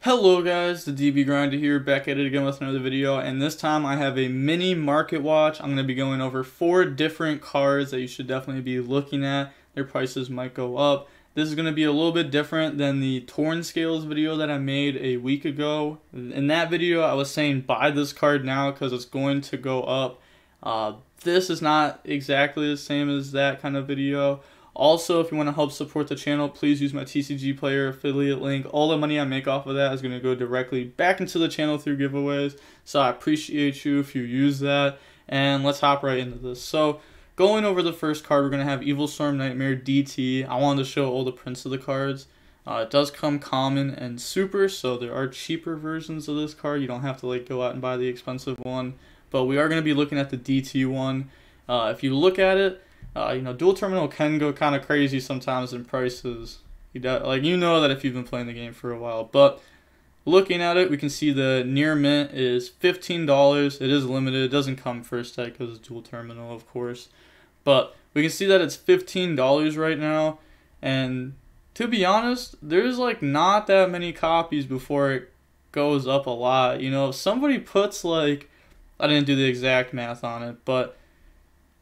Hello guys, the DB Grinder here, back at it again with another video, and this time I have a mini market watch. I'm going to be going over 4 different cards that you should definitely be looking at. Their prices might go up. This is going to be a little bit different than the Torn Scales video that I made a week ago. In that video I was saying buy this card now because it's going to go up. This is not exactly the same as that kind of video. Also, if you want to help support the channel, please use my TCG Player affiliate link. All the money I make off of that is going to go directly back into the channel through giveaways. So I appreciate you if you use that. And let's hop right into this. So going over the first card, we're going to have Evilstorm Nightmare DT. I wanted to show all the prints of the cards. It does come common and super, so there are cheaper versions of this card. You don't have to go out and buy the expensive one. But we are going to be looking at the DT one. If you look at it, dual terminal can go kind of crazy sometimes in prices. You know that if you've been playing the game for a while. But looking at it, we can see the near mint is $15. It is limited. It doesn't come first set because it's dual terminal, of course. But we can see that it's $15 right now. And to be honest, there's not that many copies before it goes up a lot. If somebody puts I didn't do the exact math on it, but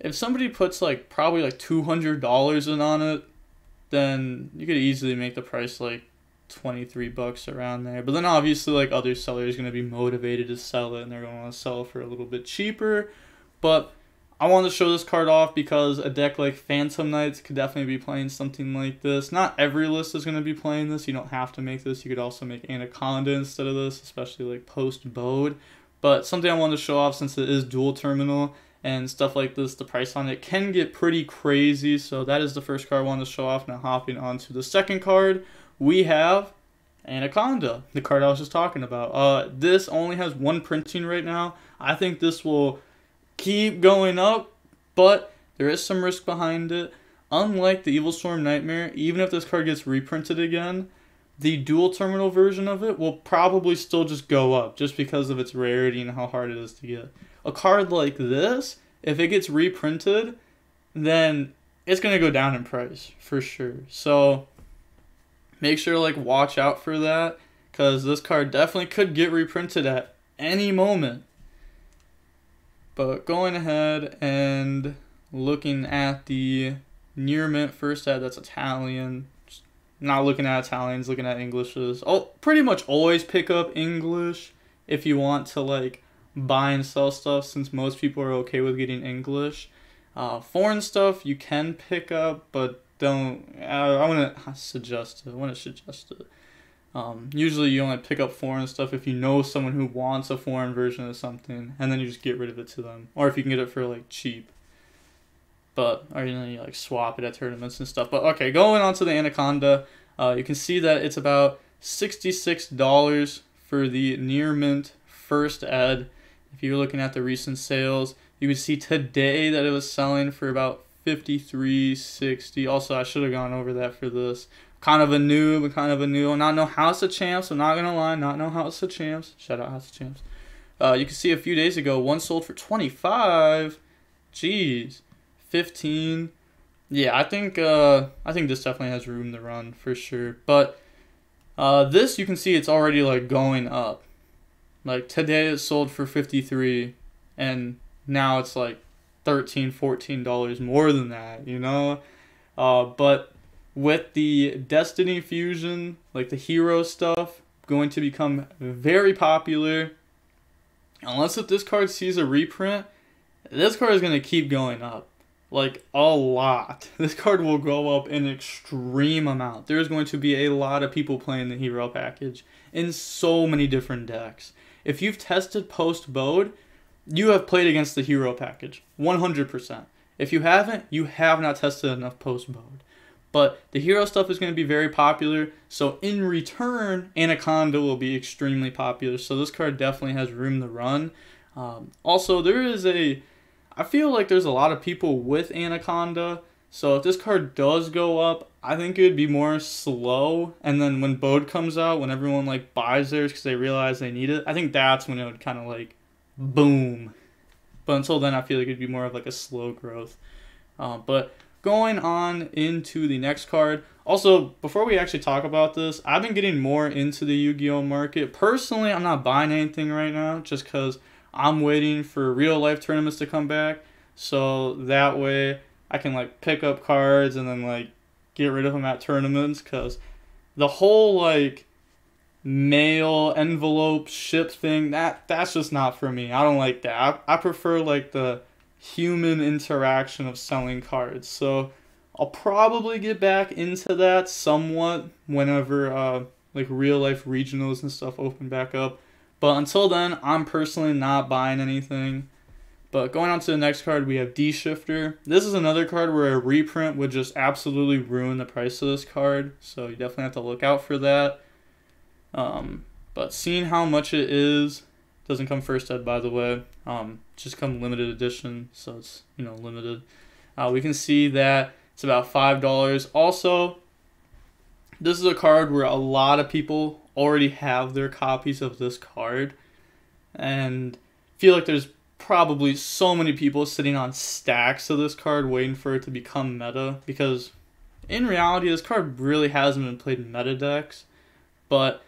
if somebody puts probably $200 in on it, then you could easily make the price $23 around there. But then obviously other sellers are going to be motivated to sell it, and they're going to want to sell it for a little bit cheaper. But I wanted to show this card off because a deck like Phantom Knights could definitely be playing something like this. Not every list is going to be playing this. You don't have to make this. You could also make Anaconda instead of this, especially post-Bode. But something I wanted to show off since it is dual terminal and stuff like this, the price on it can get pretty crazy. So that is the first card I wanted to show off. Now hopping on to the second card, we have Anaconda, the card I was just talking about. This only has 1 printing right now. I think this will keep going up, but there is some risk behind it. Unlike the Evilstorm Nightmare, even if this card gets reprinted again, the dual terminal version of it will probably still just go up just because of its rarity and how hard it is to get. A card like this, if it gets reprinted, then it's going to go down in price for sure. So make sure watch out for that, because this card definitely could get reprinted at any moment. But going ahead and looking at the near mint first ad, that's Italian. Not looking at Italians, looking at Englishes. Oh, pretty much always pick up English if you want to buy and sell stuff, since most people are okay with getting English. Foreign stuff you can pick up, but don't. I wouldn't suggest it. Usually you only pick up foreign stuff if you know someone who wants a foreign version of something, and then you just get rid of it to them, or if you can get it for cheap. But or you swap it at tournaments and stuff. But okay, going on to the Anaconda, you can see that it's about $66 for the near mint first ed. If you're looking at the recent sales, you would see today that it was selling for about $53.60. Also, I should have gone over that for this. Kind of a noob. Not know House of Champs. I'm not gonna lie, not know House of Champs. Shout out House of Champs. You can see a few days ago, one sold for 25. Jeez. 15. Yeah, I think this definitely has room to run for sure. But this, you can see it's already going up. Today it sold for 53, and now it's $13, $14 more than that, but with the Destiny Fusion, the hero stuff going to become very popular. Unless if this card sees a reprint, this card is going to keep going up. A lot. This card will go up an extreme amount. There's going to be a lot of people playing the hero package in so many different decks. If you've tested post-Bode, you have played against the hero package, 100%. If you haven't, you have not tested enough post-Bode. But the hero stuff is going to be very popular, so in return, Anaconda will be extremely popular. So this card definitely has room to run. Also, I feel like there's a lot of people with Anaconda, so if this card does go up, I think it would be more slow, and then when Bode comes out, when everyone buys theirs because they realize they need it, I think that's when it would kind of boom. But until then, I feel like it'd be more of a slow growth. But going on into the next card, Also, before we actually talk about this, I've been getting more into the Yu-Gi-Oh market. Personally, I'm not buying anything right now just because I'm waiting for real life tournaments to come back. So that way I can like pick up cards and then like get rid of them at tournaments, because the whole like mail envelope ship thing, that's just not for me. I don't like that. I prefer like the human interaction of selling cards. So I'll probably get back into that somewhat whenever like real life regionals and stuff open back up. But until then, I'm personally not buying anything. But going on to the next card, we have D-Shifter. This is another card where a reprint would just absolutely ruin the price of this card. So you definitely have to look out for that. But seeing how much it is, doesn't come first ed, by the way. Just come limited edition, so it's, you know, limited. We can see that it's about $5. Also, this is a card where a lot of people already have their copies of this card, and feel like there's probably so many people sitting on stacks of this card waiting for it to become meta, because in reality this card really hasn't been played in meta decks. But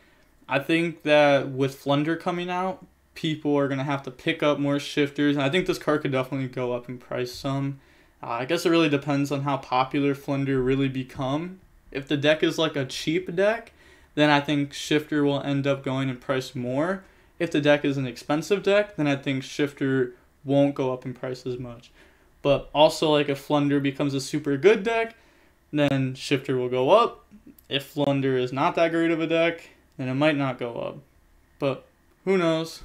I think that with Flunder coming out, people are going to have to pick up more shifters, and I think this card could definitely go up in price some. I guess it really depends on how popular Flunder really become. If the deck is like a cheap deck, then I think Shifter will end up going in price more. If the deck is an expensive deck, then I think Shifter won't go up in price as much. But also, like, if Flunder becomes a super good deck, then Shifter will go up. If Flunder is not that great of a deck, then it might not go up. But who knows?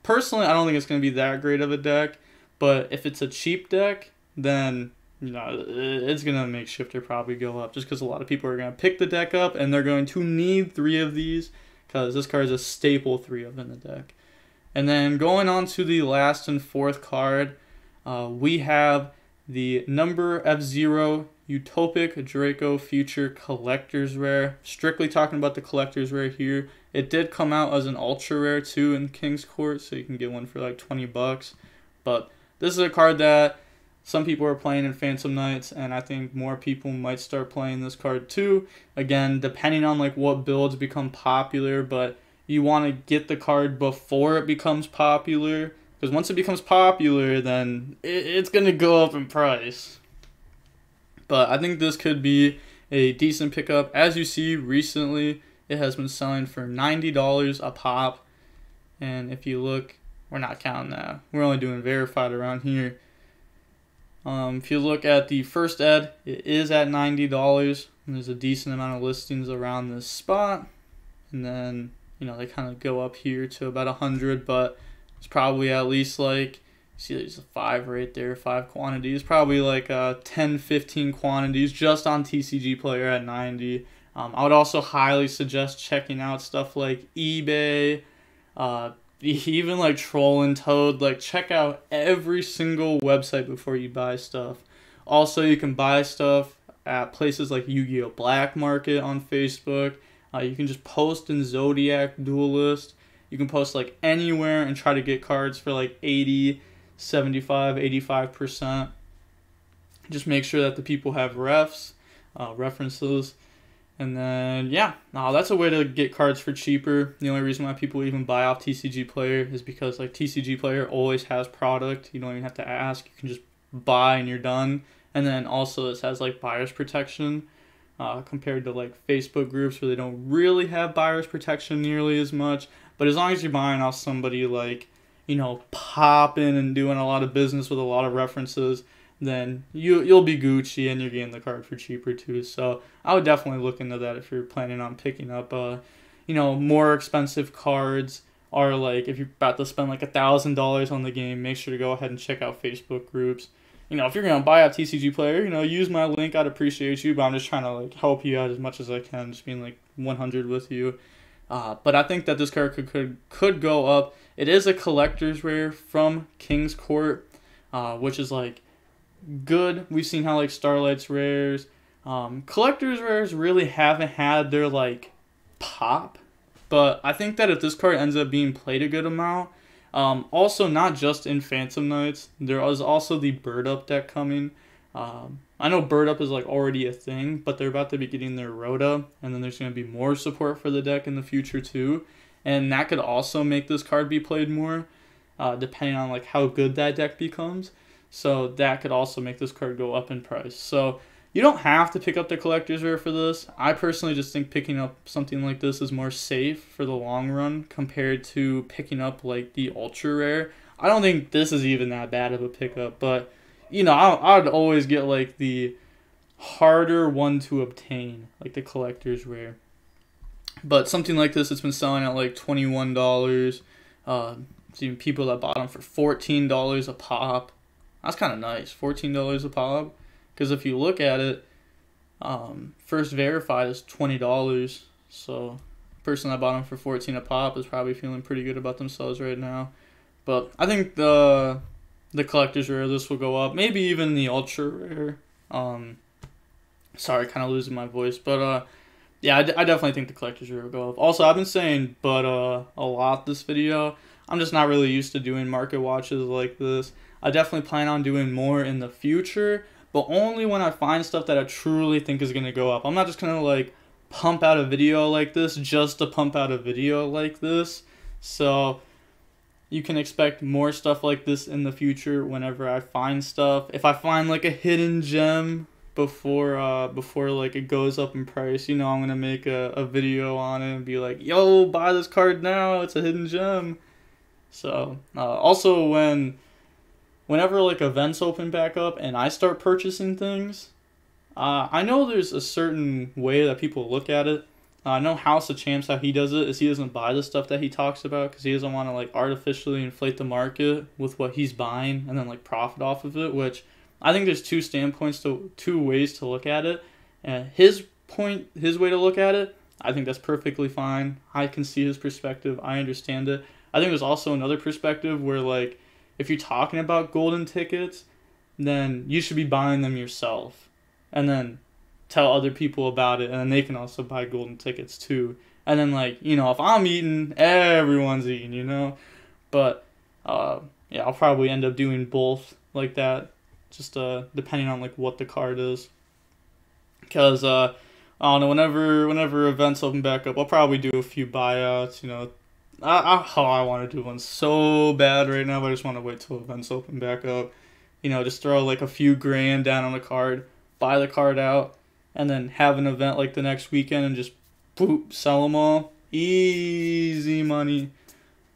Personally, I don't think it's going to be that great of a deck. But if it's a cheap deck, then, you know, it's going to make Shifter probably go up, just because a lot of people are going to pick the deck up and they're going to need 3 of these, because this card is a staple 3 of in the deck. And then going on to the last and fourth card, we have the number F-Zero Utopic Draco Future Collector's Rare. Strictly talking about the Collector's Rare here. It did come out as an Ultra Rare too in King's Court, so you can get one for like $20. But this is a card that some people are playing in Phantom Knights, and I think more people might start playing this card too. Again, depending on like what builds become popular, but you want to get the card before it becomes popular, because once it becomes popular, then it's going to go up in price. But I think this could be a decent pickup. As you see, recently it has been selling for $90 a pop. And if you look, we're not counting that. We're only doing verified around here. If you look at the first ed, it is at $90, and there's a decent amount of listings around this spot. And then, you know, they kind of go up here to about 100, but it's probably at least like, see, there's a 5 right there, 5 quantities, probably like 10, 15 quantities just on TCG Player at 90. I would also highly suggest checking out stuff like eBay, even like Troll and Toad. Like, check out every single website before you buy stuff. Also, you can buy stuff at places like Yu-Gi-Oh! Black Market on Facebook. You can just post in Zodiac Duelist. You can post like anywhere and try to get cards for like 80, 75, 85%. Just make sure that the people have references. And then, yeah, that's a way to get cards for cheaper. The only reason why people even buy off TCG Player is because like TCG Player always has product. You don't even have to ask. You can just buy and you're done. And then also this has like buyer's protection compared to like Facebook groups where they don't really have buyer's protection nearly as much. But as long as you're buying off somebody like, you know, popping and doing a lot of business with a lot of references, then you'll be Gucci and you're getting the card for cheaper too. So I would definitely look into that if you're planning on picking up, you know, more expensive cards, or like if you're about to spend like $1,000 on the game, make sure to go ahead and check out Facebook groups. You know, if you're gonna buy a TCG Player, you know, use my link. I'd appreciate you, but I'm just trying to like help you out as much as I can, just being like 100 with you. But I think that this card could go up. It is a collector's rare from King's Court, which is like good. We've seen how like Starlight's rares, collector's rares really haven't had their like pop, but I think that if this card ends up being played a good amount, also not just in Phantom Knights, there is also the Bird Up deck coming. I know Bird Up is like already a thing, but they're about to be getting their Rhoda, and then there's going to be more support for the deck in the future too. And that could also make this card be played more, depending on like how good that deck becomes. So that could also make this card go up in price. So you don't have to pick up the collector's rare for this. I personally just think picking up something like this is more safe for the long run compared to picking up like the ultra rare. I don't think this is even that bad of a pickup, but you know, I would always get like the harder one to obtain, like the collector's rare. But something like this, it's been selling at like $21. Even people that bought them for $14 a pop. That's kind of nice, $14 a pop. Because if you look at it, first verified is $20. So the person that bought them for $14 a pop is probably feeling pretty good about themselves right now. But I think the collector's rare, this will go up. Maybe even the ultra rare. Sorry, kind of losing my voice. But yeah, I definitely think the collector's rare will go up. Also, I've been saying but a lot this video. I'm just not really used to doing market watches like this. I definitely plan on doing more in the future, but only when I find stuff that I truly think is going to go up. I'm not just going to like pump out a video like this just to pump out a video like this. So you can expect more stuff like this in the future whenever I find stuff. If I find like a hidden gem before like it goes up in price, you know, I'm going to make a video on it and be like, yo, buy this card now, it's a hidden gem. So also whenever like events open back up and I start purchasing things, I know there's a certain way that people look at it. I know House of Champs, how he does it is he doesn't buy the stuff that he talks about because he doesn't want to like artificially inflate the market with what he's buying and then like profit off of it, which I think there's two ways to look at it. And his way to look at it, I think that's perfectly fine. I can see his perspective. I understand it. I think there's also another perspective where like if you're talking about golden tickets, then you should be buying them yourself and then tell other people about it, and then they can also buy golden tickets too. And then like, you know, if I'm eating, everyone's eating, you know. But yeah, I'll probably end up doing both like that, just depending on like what the card is. Because I don't know, whenever events open back up, I'll probably do a few buyouts, you know. I want to do one so bad right now, but I just want to wait till events open back up. You know, just throw like a few grand down on the card, buy the card out, and then have an event like the next weekend and just boop, sell them all. Easy money.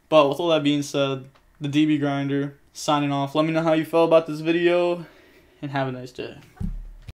But with all that being said, the DB Grinder signing off. Let me know how you felt about this video, and have a nice day.